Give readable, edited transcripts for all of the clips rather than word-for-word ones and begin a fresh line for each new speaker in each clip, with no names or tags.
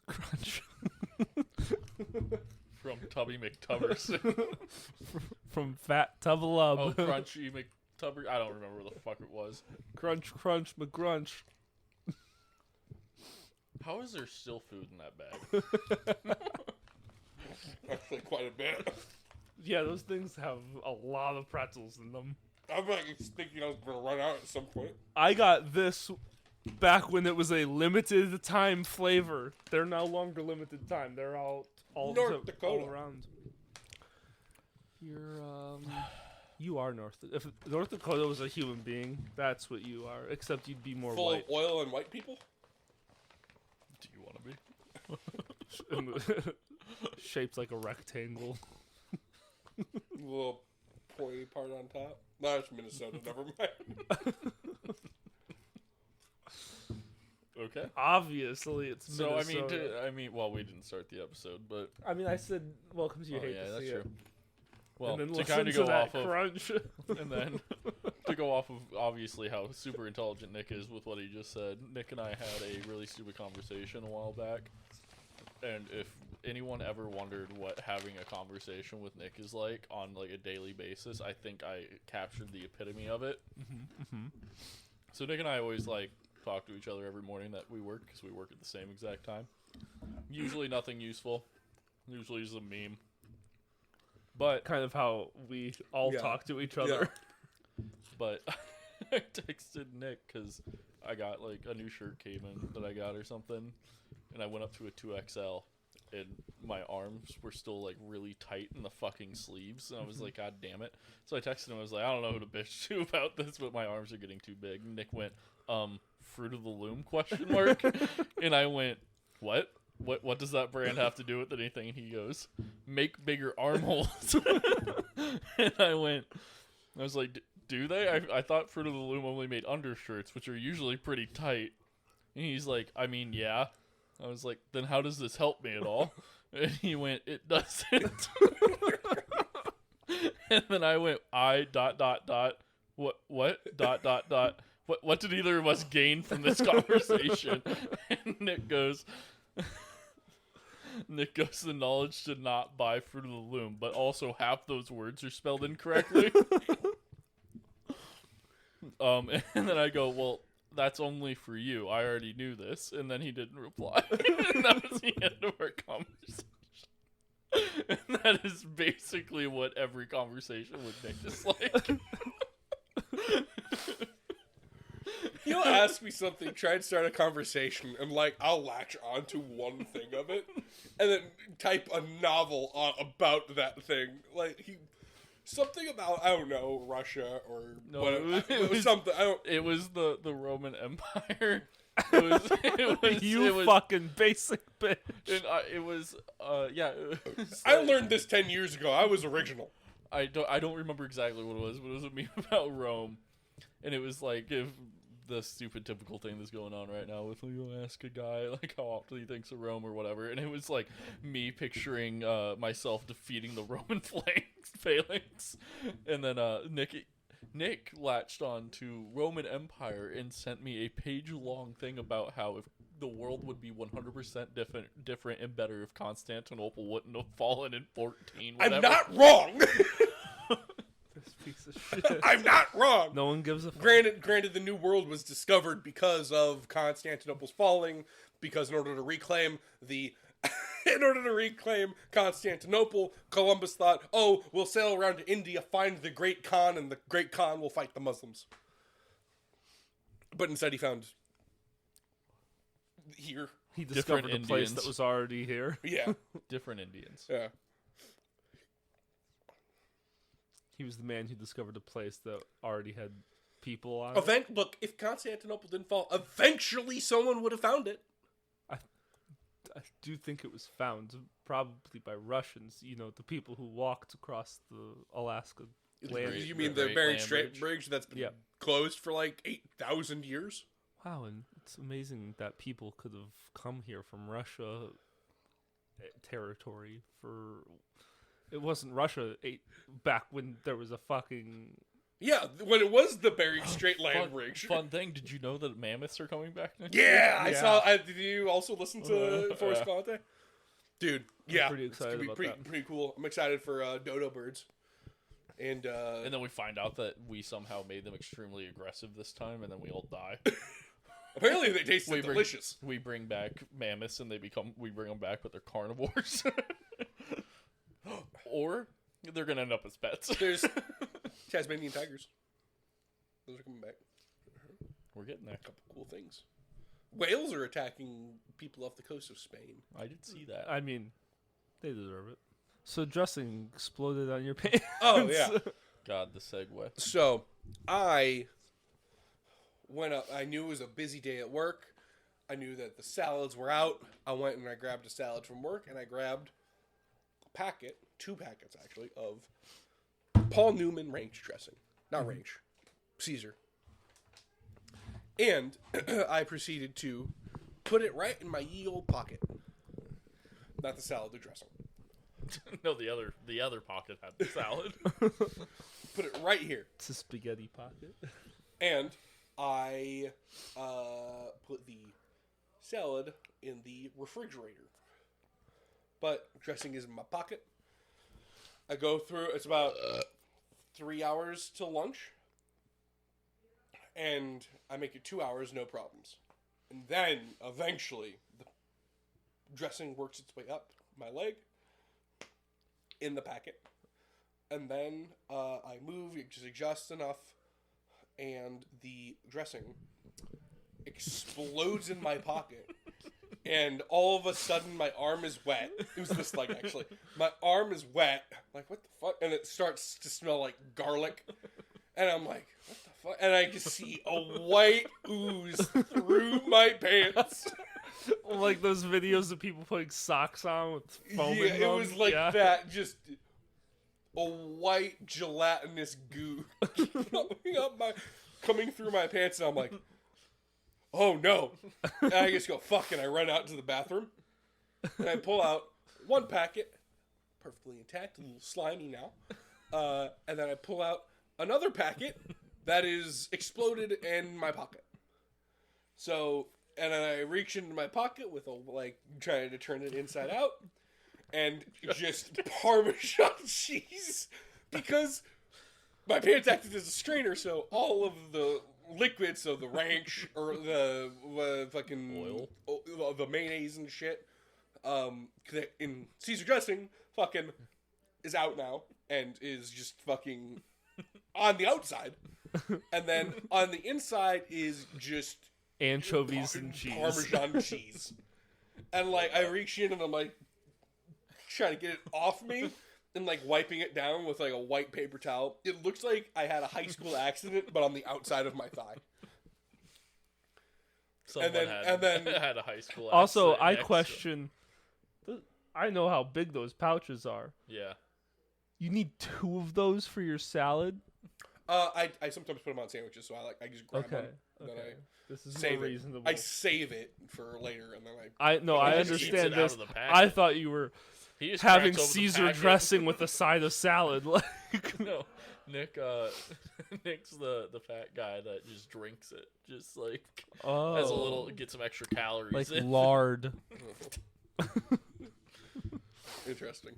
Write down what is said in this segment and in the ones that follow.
Crunch.
From Tubby McTubbers.
From Fat Tubbalub.
Oh, Crunchy McTubber. I don't remember what the fuck it was.
Crunch, crunch, McGrunch.
How is there still food in that bag?
Actually, quite a bit.
Yeah, those things have a lot of pretzels in them.
I'm like thinking I was gonna run out at some point.
I got this back when it was a limited time flavor. They're no longer limited time. They're all
North Dakota.
all around. You are North. If North Dakota was a human being, that's what you are. Except you'd be more
Full
white.
of oil and white people.
Do you want to be?
Shaped like a rectangle.
Little pointy part on top. No, it's Minnesota. Never mind.
Okay.
Obviously, it's
So
Minnesota.
well, we didn't start the episode, but
I said, welcome to You Hate
yeah,
to
that's
See
true.
It.
Well,
And then
to
listen
kind of
to
go
that
off of,
crunch.
and then to go off of obviously how super intelligent Nick is with what he just said. Nick and I had a really stupid conversation a while back, and if anyone ever wondered what having a conversation with Nick is like on like a daily basis, I think I captured the epitome of it. So Nick and I always like talk to each other every morning that we work, because we work at the same exact time. Usually nothing useful. Usually just a meme. But
Kind of how we all
Yeah.
talk to each other.
But I texted Nick because I got like a new shirt came in that I got or something, and I went up to a 2XL, and my arms were still like really tight in the fucking sleeves, and I was like, God damn it. So I texted him, I was like, I don't know who to bitch to about this, but my arms are getting too big. And Nick went, Fruit of the Loom, question mark. And I went, what? What does that brand have to do with anything? And he goes, make bigger armholes. And I was like, do they? I thought Fruit of the Loom only made undershirts, which are usually pretty tight. And he's like, I mean, yeah. I was like, then how does this help me at all? And he went, it doesn't. And then I went, what did either of us gain from this conversation? And Nick goes, the knowledge to not buy Fruit of the Loom, but also half those words are spelled incorrectly. And then I go, well, that's only for you. I already knew this. And then he didn't reply. And that was the end of our conversation. And that is basically what every conversation with Nick is like.
He'll ask me something, try and start a conversation, and like I'll latch onto one thing of it, and then type a novel about that thing. Like something about I don't know Russia or it was something.
It was the Roman Empire. It was
Fucking basic bitch.
And it was
I learned this 10 years ago. I was original.
I don't remember exactly what it was, but it was a meme about Rome, and it was like if the stupid typical thing that's going on right now with you ask a guy like how often he thinks of Rome or whatever, and it was like me picturing myself defeating the Roman phalanx, and then Nick latched on to Roman Empire and sent me a page-long thing about how if the world would be 100% different and better if Constantinople wouldn't have fallen in 14. Whatever.
I'm not wrong.
This piece of shit.
I'm not wrong.
No one gives a fuck.
Granted, the New World was discovered because of Constantinople's falling. Because in order to reclaim Constantinople, Columbus thought, "Oh, we'll sail around to India, find the Great Khan, and the Great Khan will fight the Muslims." But instead, he found here.
He discovered
Different
a place
Indians.
that was already here.
Yeah,
Different Indians.
yeah.
He was the man who discovered a place that already had people on it.
Look, if Constantinople didn't fall, eventually someone would have found it.
I do think it was found, probably by Russians. You know, the people who walked across the Alaska land.
Great-
You mean
the
the
Great
Bering
Land
Strait
Bridge?
Bridge that's been
Yeah.
closed for like 8,000 years?
Wow, and it's amazing that people could have come here from Russia territory for... It wasn't Russia back when there was a fucking
Yeah, when it was the Bering Strait land bridge.
Fun thing, did you know that mammoths are coming back next
Yeah, I
Yeah.
saw. Did you also listen to Forrest Conte? Dude, yeah,
pretty
it's gonna
excited
be
about
pretty,
that.
pretty cool. I'm excited for dodo birds, and
And then we find out that we somehow made them extremely aggressive this time, and then we all die.
apparently they taste
We bring-
delicious.
We bring back mammoths, and we bring them back, but they're carnivores. Or they're gonna end up as pets.
There's Tasmanian tigers. Those are coming back.
We're getting there.
A couple cool things. Whales are attacking people off the coast of Spain.
I did see that.
I mean, they deserve it. So dressing exploded on your pants.
Oh yeah.
God, the segue.
So I went up. I knew it was a busy day at work. I knew that the salads were out. I went and I grabbed a salad from work, and I grabbed a packet, 2 packets actually, of Paul Newman ranch dressing. Not ranch, Caesar. And I proceeded to put it right in my ye old pocket. Not the salad, the dressing.
No, the other pocket had the salad.
Put it right here.
It's a spaghetti pocket.
And I put the salad in the refrigerator. But dressing is in my pocket. I go through, it's about 3 hours till lunch. And I make it 2 hours, no problems. And then, eventually, the dressing works its way up my leg in the packet. And then I move it just just enough, and the dressing explodes in my pocket. And all of a sudden, my arm is wet. It was this leg, actually. My arm is wet. Like, what the fuck? And it starts to smell like garlic. And I'm like, what the fuck? And I can see a white ooze through my pants.
Like those videos of people putting socks on with foam
Yeah,
in
it
them.
was like
Yeah.
that. Just a white gelatinous goo coming through my pants. And I'm like, oh no. And I just go, fuck. And I run out to the bathroom. And I pull out 1 packet, perfectly intact, a little slimy now. And then I pull out another packet that is exploded in my pocket. So, and then I reach into my pocket with trying to turn it inside out, and just Parmesan cheese, because my pants acted as a strainer, so all of the liquid, so the ranch or the fucking
Oil.
the mayonnaise and shit, in Caesar dressing, fucking is out now and is just fucking on the outside, and then on the inside is just
Anchovies and cheese.
Parmesan cheese. And like I reach in and I'm like trying to get it off me and like wiping it down with like a white paper towel. It looks like I had a high school accident, but on the outside of my thigh.
Someone
and then
had a high school.
Also,
accident
I
next to-
question. I know how big those pouches are.
Yeah.
You need 2 of those for your salad?
I sometimes put them on sandwiches, so I just grab
Okay.
them. Then
Okay. This is
Save
more
it.
reasonable.
I save it for later, and then
I
He just eats
understand
it out
this.
of the
I
packet.
thought you were
He just
having
cracks open the
Caesar
packet.
dressing with a side of salad. Like,
No, Nick. Nick's the fat guy that just drinks it, just like
oh,
has a little, get some extra calories.
like
in.
lard.
Interesting.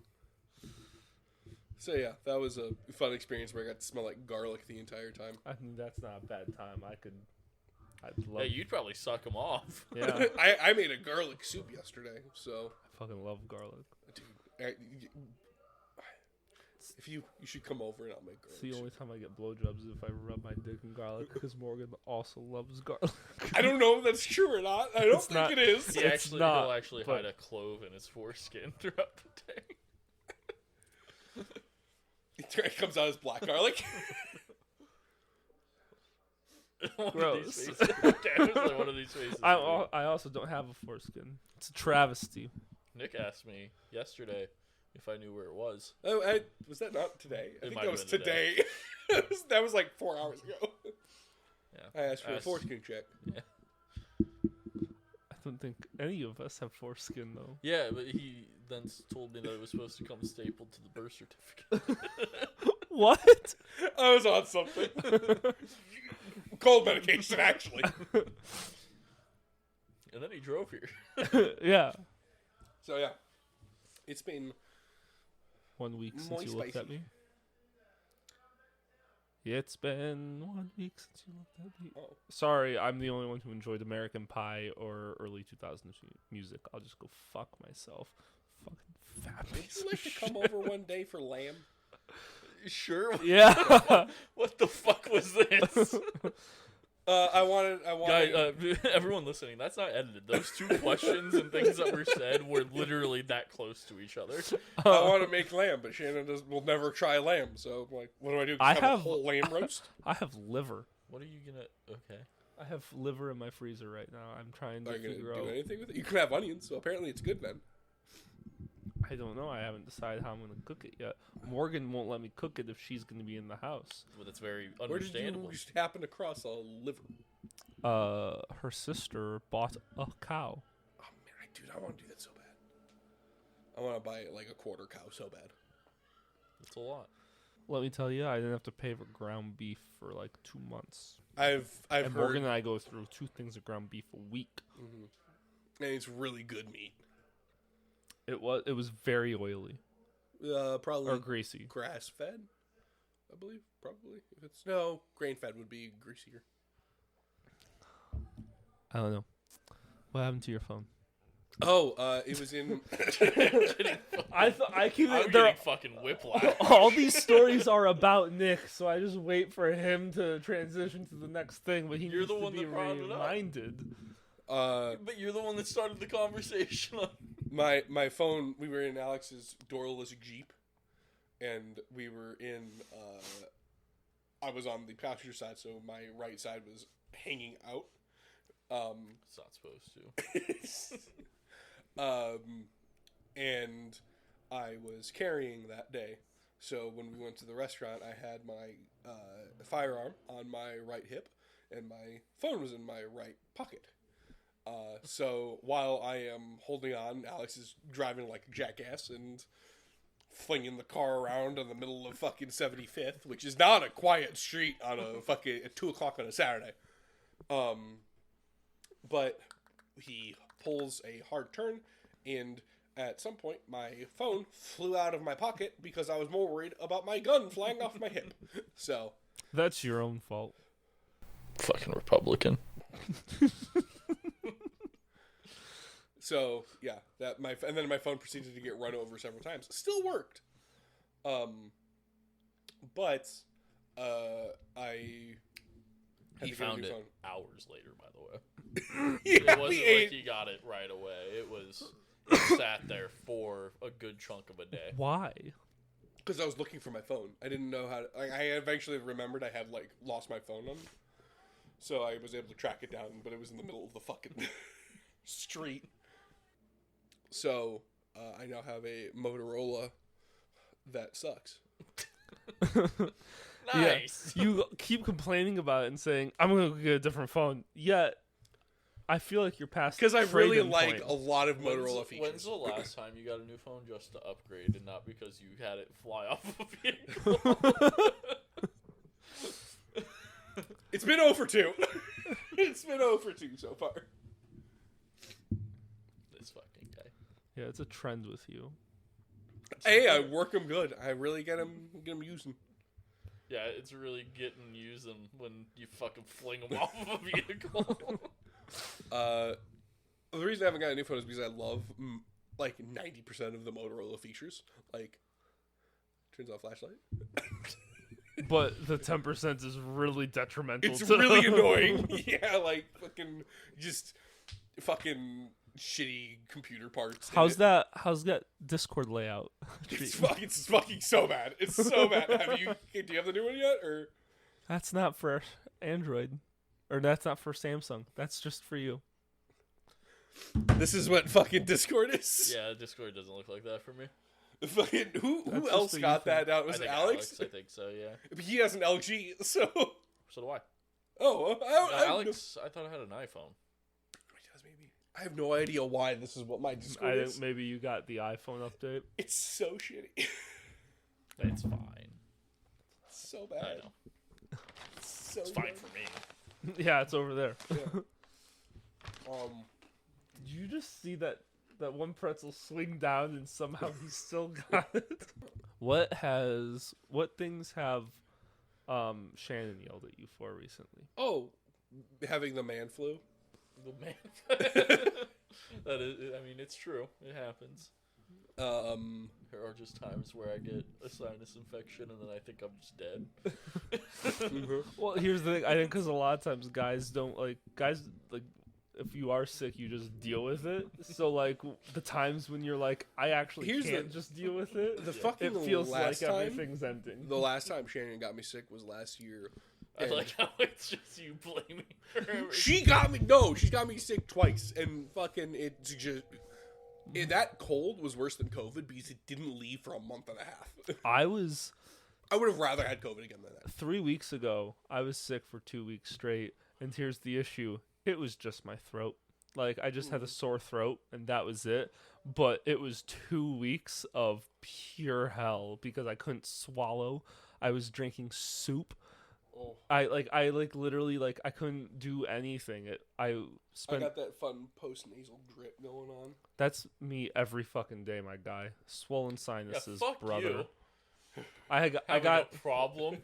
So yeah, that was a fun experience where I got to smell like garlic the entire time.
I think that's not a bad time. I'd
Yeah,
love.
you'd probably suck him off.
Yeah,
I made a garlic soup yesterday, so
I fucking love garlic.
dude, if you should come over and I'll make
It's
garlic
the
soup.
only time I get blowjobs is if I rub my dick in garlic, because Morgan also loves garlic.
I don't know if that's true or not. I don't
It's
think
not-
it is.
He
It's
actually,
not,
he'll actually
but-
hide a clove in his foreskin throughout the day.
It comes out as black garlic.
One of
Gross.
these faces. Tanner's like one of these faces.
I also don't have a foreskin. It's a travesty.
Nick asked me yesterday if I knew where it was.
Oh, was that not today? I think
might
that
have
was
been today.
today. That was like 4 hours ago.
Yeah.
I asked for a foreskin check.
I don't think any of us have foreskin though.
Yeah, but he then told me that it was supposed to come stapled to the birth certificate.
What?
I was on something. Cold medication, actually.
And then he drove here.
Yeah.
So yeah, it's been
1 week since
Muy
you looked at
spicy.
me. It's been 1 week since you looked at me.
Oh.
Sorry, I'm the only one who enjoyed American Pie or early 2000s music. I'll just go fuck myself. Fucking fat
Would
piece
you
of
like to
shit.
come over one day for lamb?
Sure.
Yeah.
What the fuck was this?
I wanted.
Guy, everyone listening, that's not edited. Those two questions and things that were said were literally that close to each other.
I want to make lamb, but Shannon will never try lamb. So I'm like, what do I do? Just
I
have
have-
a whole lamb roast.
I have liver.
What are you gonna? Okay.
I have liver in my freezer right now. I'm trying to
Are you gonna
figure
do
out.
anything with it? You can have onions, so apparently it's good then.
I don't know. I haven't decided how I'm going to cook it yet. Morgan won't let me cook it if she's going to be in the house.
Well, that's very
Where did
understandable.
you just happen across a liver?
Her sister bought a cow.
Oh man, dude, I want to do that so bad. I want to buy like a quarter cow so bad.
That's a lot.
Let me tell you, I didn't have to pay for ground beef for like 2 months.
I've
And
heard,
Morgan and I go through 2 things of ground beef a week.
and it's really good meat.
It was very oily
Probably
or greasy.
grass fed, I believe. Probably if it's no grain fed would be greasier.
I don't know. What happened to your phone?
Oh, it was in.
I keep
I'm getting fucking whiplash.
all these stories are about Nick, so I just wait for him to transition to the next thing. But he
You're
needs
the
to
one
be
that brought it up.
reminded.
But you're the one that started the conversation.
My phone. We were in Alex's doorless Jeep, and we were in. I was on the passenger side, so my right side was hanging out.
It's not supposed to.
And I was carrying that day. So when we went to the restaurant, I had my firearm on my right hip, and my phone was in my right pocket. So while I am holding on, Alex is driving like a jackass and flinging the car around in the middle of fucking 75th, which is not a quiet street on a fucking at 2 o'clock on a Saturday. But he pulls a hard turn, and at some point, my phone flew out of my pocket because I was more worried about my gun flying off my hip. So
That's your own fault.
Fucking Republican.
So yeah, and then my phone proceeded to get run over several times. Still worked, but I had
He
to get a
found
new
it
phone.
hours later, by the way.
Yeah,
It wasn't
we
like
ate.
he got it right away. It sat there for a good chunk of a day.
Why?
Because I was looking for my phone. I didn't know how to. I eventually remembered I had like lost my phone on, so I was able to track it down. But it was in the middle of the fucking street. So I now have a Motorola that sucks.
Nice.
Yeah, you keep complaining about it and saying, I'm going to get a different phone. Yet, I feel like you're past
Because I really
trade-in
like
point.
a lot of Motorola
When's
features.
the last time you got a new phone just to upgrade and not because you had it fly off of a vehicle?
It's been 0 for 2. It's been 0 for 2 so far.
This fucking guy.
Yeah, it's a trend with you.
Hey, I work them good. I really get them using.
Yeah, it's really getting using when you fucking fling them off of a vehicle.
The reason I haven't got a new phone is because I love like 90% of the Motorola features. Like, turns off flashlight.
But the 10% is really detrimental
It's
to
really
them.
annoying. Yeah, like fucking shitty computer parts.
How's that Discord layout?
It's fucking so bad. It's so bad. Do you have the new one yet, or?
That's not for Android. Or that's not for Samsung. That's just for you.
This is what fucking Discord is.
Yeah, Discord doesn't look like that for me.
Fucking who
That's
else
just a
got
you
that
thing.
down? Was
I
it
think
Alex?
I think so, yeah.
But he has an LG, so
So do I.
Alex.
I thought I had an iPhone.
He does maybe. I have no idea why this is what my Discord
I
is.
think maybe you got the iPhone update.
It's so shitty.
It's fine.
So
I
bad.
know.
So
It's fine
bad.
for me.
Yeah, it's over there.
Yeah.
Did you just see that one pretzel swing down and somehow he still got it? What things have Shannon yelled at you for recently?
Oh, having the man flu.
The man. That is, I mean, it's true. It happens. There are just times where I get a sinus infection and then I think I'm just dead.
Well, here's the thing. I think because a lot of times guys if you are sick, you just deal with it. So like the times when you're like, I actually can't just deal with it.
The fucking
It feels
last
like
time,
everything's ending.
the last time Shannon got me sick was last year.
I
And
like how it's just you blaming her.
she got me sick twice, and fucking it's just that cold was worse than COVID because it didn't leave for a month and a half.
I
would have rather had COVID again than that.
3 weeks ago, I was sick for 2 weeks straight, and here's the issue. It was just my throat. Like, I just had a sore throat, and that was it. But it was 2 weeks of pure hell because I couldn't swallow. I was drinking soup.
Oh.
I literally I couldn't do anything. I
got that fun post nasal drip going on.
That's me every fucking day, my guy. Swollen sinuses,
fuck
brother.
you.
I got
a problem.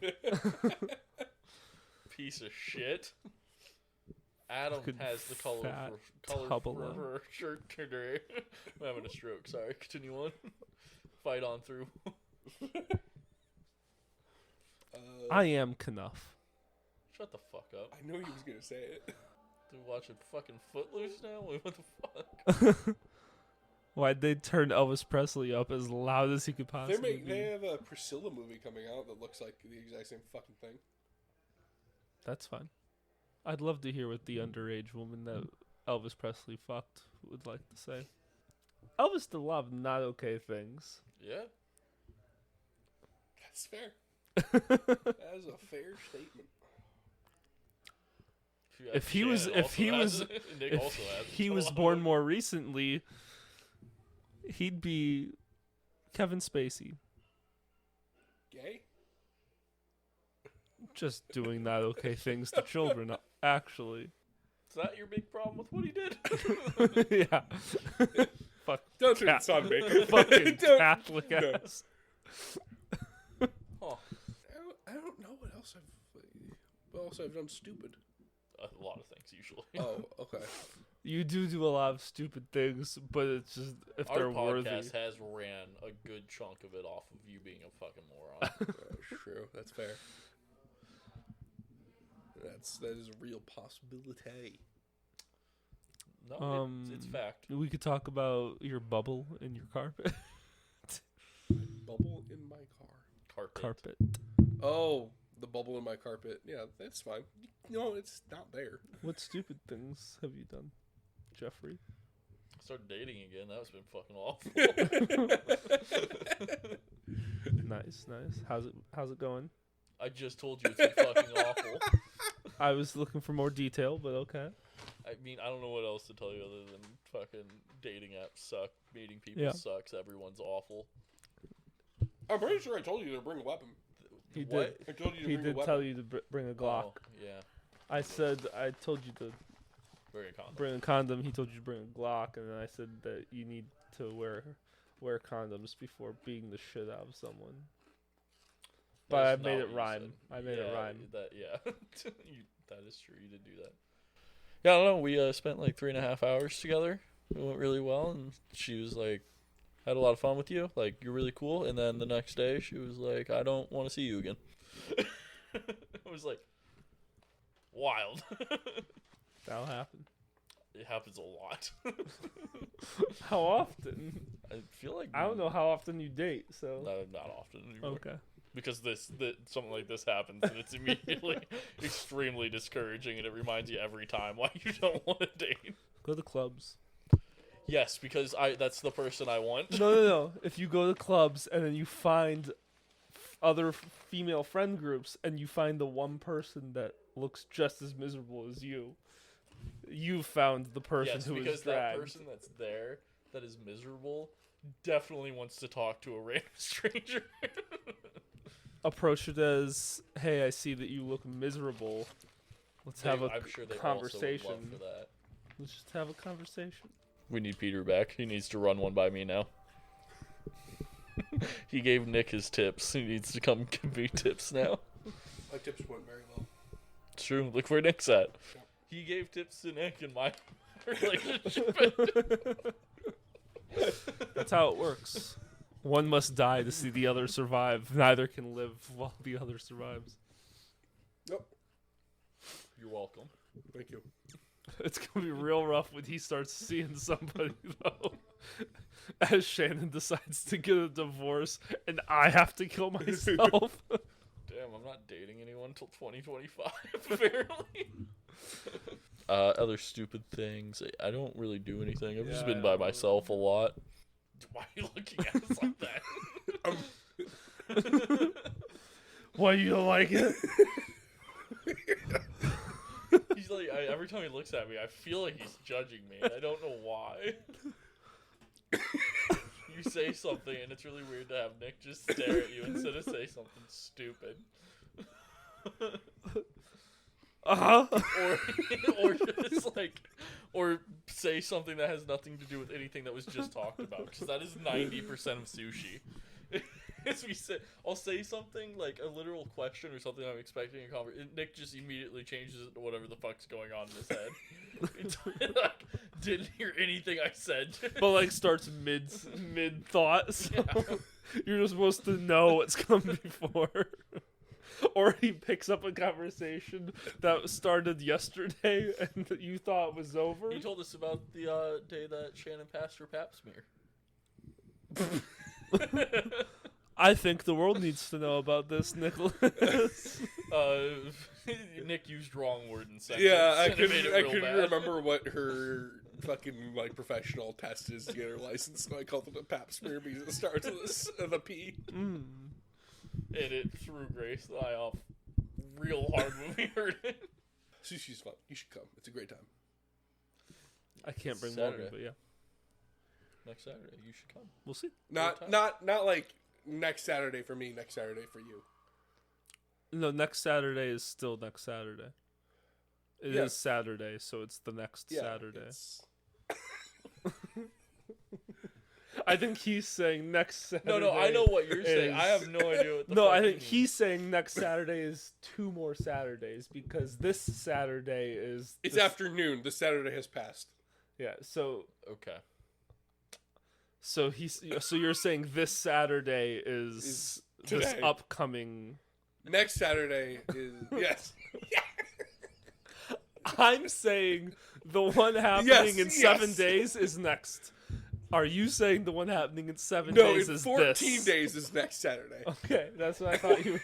Piece of shit. Adam
Fucking
has the color
fat
for
tubble.
her shirt today. I'm having a stroke. Sorry. Continue on. Fight on through.
I am Knuff.
Shut the fuck up.
I knew he was gonna say it.
Dude, watching fucking Footloose now? What the fuck?
Why'd they turn Elvis Presley up as loud as he could possibly be?
They have a Priscilla movie coming out that looks like the exact same fucking thing.
That's fine. I'd love to hear what the underage woman that Elvis Presley fucked would like to say. Elvis did a lot of not okay things.
Yeah.
That's fair. That is a fair statement.
If he was born more recently, he'd be Kevin Spacey.
Gay?
Just doing not okay things to children, actually.
Is that your big problem with what he did?
Yeah. Fuck.
Don't turn this on me.
Fucking
Don't-
Catholic
no.
ass.
Huh.
I don't know what else I've done stupid.
A lot of things usually.
Oh, okay.
You do a lot of stupid things, but it's just if
Our
they're
podcast
worthy.
has ran a good chunk of it off of you being a fucking moron.
That's true. That's fair. That is a real possibility.
No, it's fact.
We could talk about your bubble in your carpet.
Bubble in my car.
Carpet.
Oh, the bubble in my carpet. Yeah, that's fine. No, it's not there.
What stupid things have you done, Jeffrey?
Started dating again. That's been fucking awful.
Nice. How's it going?
I just told you it's been fucking awful.
I was looking for more detail, but okay.
I mean, I don't know what else to tell you other than fucking dating apps suck. Meeting people sucks. Everyone's awful.
I'm pretty sure I told you to bring a weapon.
He
What?
I told you to
He
bring a
did
weapon.
tell you to bring a Glock.
Oh, yeah.
I told you to
Very condom.
bring a condom. He told you to bring a Glock, and then I said that you need to wear condoms before beating the shit out of someone. But I
That's
made
not
it
what you
rhyme.
said.
I made it rhyme.
That that is true. You did do that. Yeah, I don't know. We spent like 3.5 hours together. It went really well, and she was like, "Had a lot of fun with you. Like, you're really cool." And then the next day, she was like, "I don't want to see you again." I was like, wild.
That'll happen.
It happens a lot.
How often?
I feel like
I don't know how often you date, so
Not often anymore.
okay.
Because something like this happens, and it's immediately extremely discouraging, and it reminds you every time why you don't want to date.
Go to clubs.
Yes, because that's the person I want.
No. If you go to clubs and then you find other female friend groups and you find the one person that looks just as miserable as you found the person
Yes,
who
because
is dragged.
that person that's there that is miserable definitely wants to talk to a random stranger.
approach it as, hey, I see that you look miserable. Let's have a
I'm sure they
conversation.
also would love for that.
Let's just have a conversation.
We need Peter back. He needs to run one by me now. He gave Nick his tips. He needs to come give me tips now.
My tips went very well.
It's true. Look where Nick's at.
Yeah.
He gave tips to Nick in my relationship.
That's how it works. One must die to see the other survive. Neither can live while the other survives.
Nope.
You're welcome.
Thank you.
It's gonna be real rough when he starts seeing somebody though. As Shannon decides to get a divorce and I have to kill myself.
Damn, I'm not dating anyone until 2025, apparently. Other stupid things. I don't really do anything. I've just been by myself a lot. Why are you looking at us like that?
Why you don't like it?
He's like, every time he looks at me, I feel like he's judging me. And I don't know why. You say something, and it's really weird to have Nick just stare at you instead of say something stupid. Or just like, or say something that has nothing to do with anything that was just talked about, because that is 90% of sushi. As we say, I'll say something like a literal question or something I'm expecting a conversation. Nick just immediately changes it to whatever the fuck's going on in his head. It's like, didn't hear anything I said.
But like starts mid thought, so you're just supposed to know what's come before. Or he picks up a conversation that started yesterday and that you thought was over.
He told us about the day that Shannon passed her pap smear.
I think the world needs to know about this, Nicholas.
Nick used wrong word in sentence.
Yeah, I
and it made it real
couldn't
bad.
remember what her fucking like professional test is to get her license, so I called it a pap smear because it starts with a P.
And it threw Grace and I off real hard when we heard it.
Sushi's fun. You should come. It's a great time.
I can't bring
Saturday.
Morgan, but yeah,
Next Saturday, you should come.
we'll see.
Not like next Saturday for me. Next Saturday for you.
No, next Saturday is still next Saturday. It is Saturday, so it's the next Saturday.
it's-
I think he's saying next Saturday.
No, I know what you're saying.
is-
I have no idea what the
No,
fuck
I
you
think
mean.
he's saying next Saturday is 2 more Saturdays because this Saturday is.
It's
this-
afternoon. The Saturday has passed.
Yeah, so
Okay.
so you're saying this Saturday is
Is
this
today.
upcoming.
Next Saturday is yes.
I'm saying the one happening
Yes,
in 7
yes.
days is next. Are you saying the one happening in 7
No,
days
in
is
14
this?
days is next Saturday.
Okay, that's what I thought you were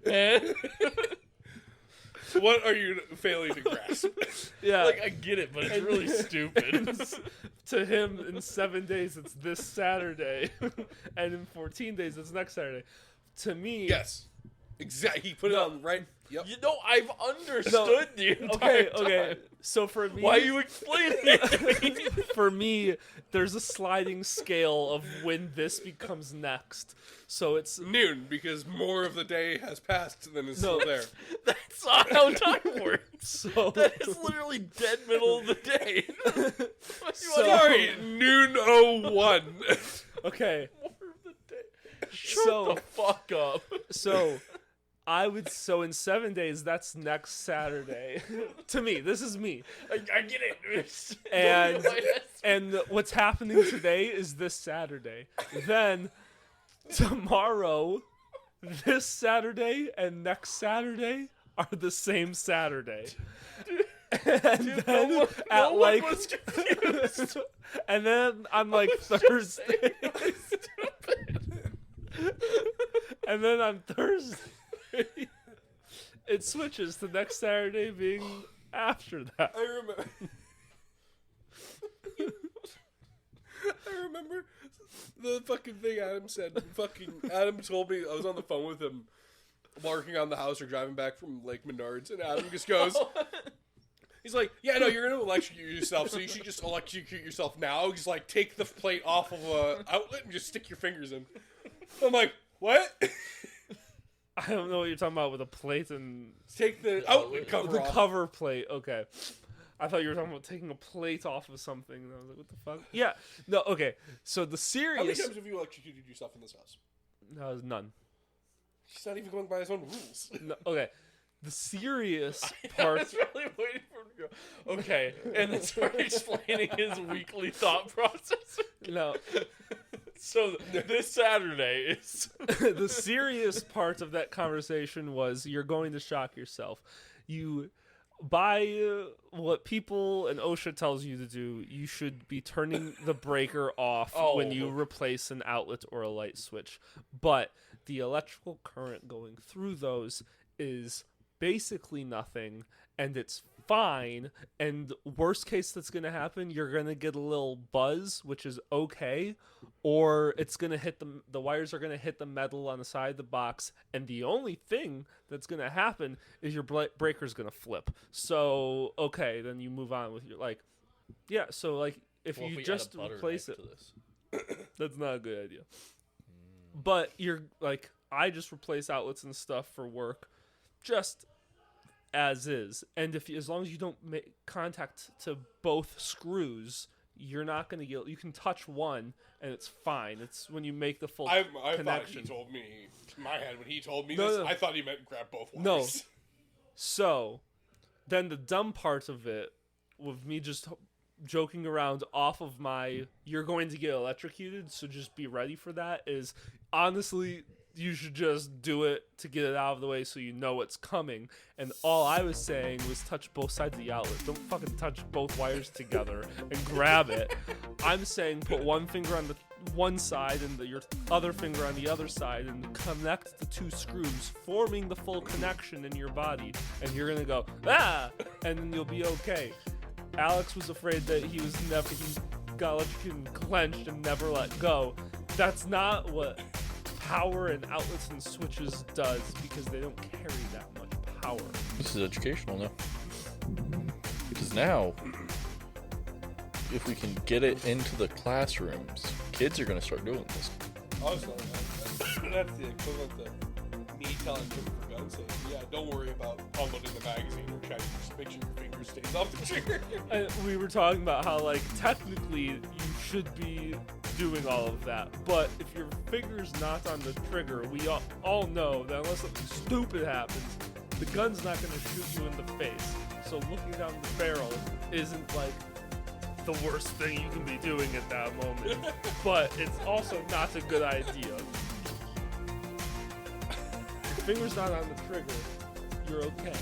saying.
What are you failing to grasp?
Yeah.
Like, I get it, but it's really stupid.
To him, in 7 days, it's this Saturday, and in 14 days, it's next Saturday. To me,
Yes. Exactly. He put it on right. Yep.
You know, I've understood the entire
okay.
time.
So for me,
Why are you explaining it to me?
for me, there's a sliding scale of when this becomes next. So it's
Noon, because more of the day has passed than is
No.
still there.
That's not how time works.
so.
That is literally dead middle of the day.
Sorry, noon 01.
Okay,
More of the day. Shut
So-
the fuck up.
so in 7 days, that's next Saturday. To me, this is me.
I get it.
And-
Don't be
And what's happening today is this Saturday. Then tomorrow, this Saturday and next Saturday are the same Saturday. And then
no
at
one
like
was confused.
and then on like
Just
Thursday
saying it was stupid.
and then on Thursday it switches to next Saturday being after that.
I remember. I remember the fucking thing Adam said. Fucking Adam told me I was on the phone with him, working on the house or driving back from Lake Menards, and Adam just goes, He's like, yeah, no, you're gonna electrocute yourself, so you should just electrocute yourself now. He's like, take the plate off of a outlet and just stick your fingers in. I'm like, what?
I don't know what you're talking about with a plate and
Take the outlet cover
the
off.
cover plate. Okay. I thought you were talking about taking a plate off of something. And I was like, what the fuck? Yeah. No, okay. So the
How many
serious...
times have you electrocuted yourself in this house?
No, none.
He's not even going by his own rules.
No, okay. The serious
I
part...
was really waiting for him to go, okay, and then start explaining his weekly thought process.
No.
So this Saturday is...
The serious part of that conversation was you're going to shock yourself. You... By what people and OSHA tells you to do, you should be turning the breaker off when you replace an outlet or a light switch. But the electrical current going through those is basically nothing, and it's fine. And worst case that's going to happen, you're going to get a little buzz, which is okay, or it's going to hit the wires are going to hit the metal on the side of the box, and the only thing that's going to happen is your breaker's going to flip. So, okay, then you move on with your, like, yeah, so, like, if
Well,
you
we
just
add a butter
replace
knife
it,
to this.
that's not a good idea. But you're, like, I just replace outlets and stuff for work just as is. And as long as you don't make contact to both screws, you're not going to get, you can touch one and it's fine. It's when you make the full
I thought
connection.
he told me, in my head, when he told me
No,
this,
no.
I thought he meant grab both wires.
No. So, then the dumb part of it, with me just joking around off of my, you're going to get electrocuted, so just be ready for that, is honestly, you should just do it to get it out of the way so you know what's coming. And all I was saying was touch both sides of the outlet. Don't fucking touch both wires together and grab it. I'm saying put one finger on the one side and your other finger on the other side and connect the two screws, forming the full connection in your body. And you're gonna go, ah! And then you'll be okay. Alex was afraid that he got electrocuted and clenched and never let go. That's not what power and outlets and switches does, because they don't carry that much power.
This is educational now. Because now, if we can get it into the classrooms, kids are going to start doing this.
Also, that's the equivalent of me telling him for God's sake, yeah, don't worry about unloading the magazine or checking, just make sure your finger stays off the trigger.
And we were talking about how, like, technically you should be doing all of that, but if your finger's not on the trigger, we all know that unless something stupid happens, the gun's not going to shoot you in the face. So looking down the barrel isn't, like, the worst thing you can be doing at that moment, but it's also not a good idea. If your finger's not on the trigger, you're okay.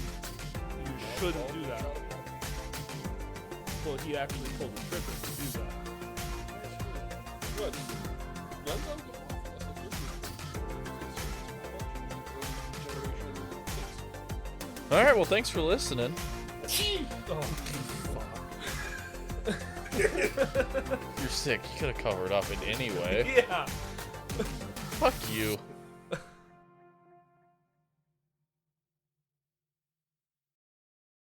You shouldn't do that. Well, he actually pulled the trigger to do that.
Good. Guns don't go off unless it's
All right, well, thanks for listening.
Oh, fuck.
You're sick. You could have covered up in any way.
Yeah.
Fuck you.